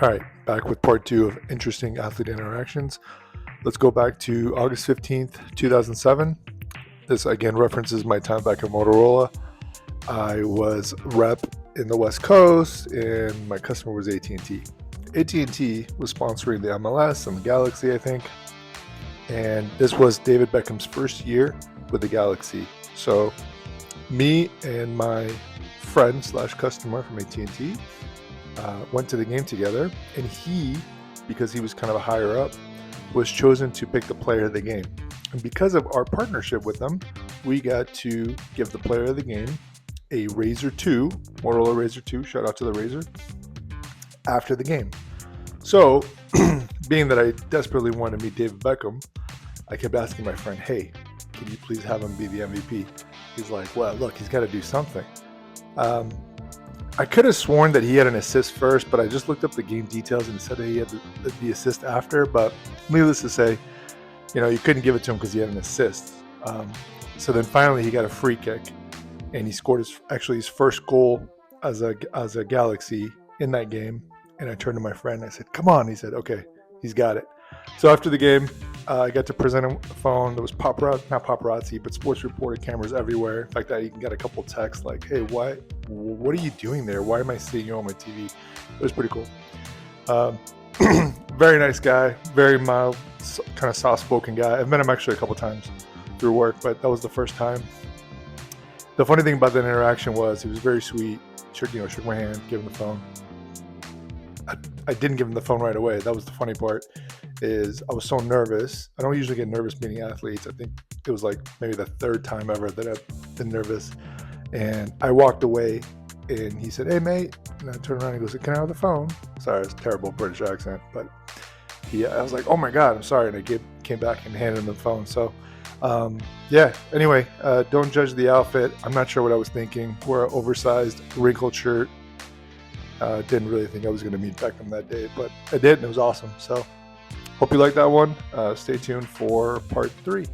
All right, back with part two of interesting athlete interactions. Let's go back to August 15th, 2007. This again references my time back at Motorola. I was rep in the West Coast and my customer was AT&T. AT&T was sponsoring the MLS and the Galaxy, I think. And this was David Beckham's first year with the Galaxy. So me and my friend / customer from AT&T went to the game together, and he, because he was kind of a higher up, was chosen to pick the player of the game. And because of our partnership with them, we got to give the player of the game a Razr 2, Motorola Razr 2, shout out to the Razr, after the game. So, being that I desperately wanted to meet David Beckham, I kept asking my friend, hey, can you please have him be the MVP? He's like, well, look, he's got to do something. I could have sworn that he had an assist first, but I just looked up the game details and it said that he had the assist after. But needless to say, you couldn't give it to him because he had an assist. So then finally he got a free kick, and he scored his first goal as a Galaxy in that game. And I turned to my friend and I said, come on. He said, okay, he's got it. So after the game, I got to present him a phone. There was not paparazzi, but sports reporter cameras everywhere. In fact, I even got a couple texts like, hey, what are you doing there? Why am I seeing you on my TV? It was pretty cool. Very nice guy, very mild, kind of soft-spoken guy. I've met him actually a couple times through work, but that was the first time. The funny thing about that interaction was he was very sweet, shook my hand, gave him the phone. I didn't give him the phone right away. That was the funny part. Is I was so nervous. I don't usually get nervous meeting athletes. I think it was like maybe the third time ever that I've been nervous. And I walked away, and he said, hey, mate. And I turned around and he goes, can I have the phone? Sorry, it's a terrible British accent. But I was like, oh, my God, I'm sorry. And I came back and handed him the phone. So, anyway, don't judge the outfit. I'm not sure what I was thinking. Wore an oversized, wrinkled shirt. Didn't really think I was going to meet Beckham that day, but I did, and it was awesome. So, hope you liked that one. Stay tuned for part 3.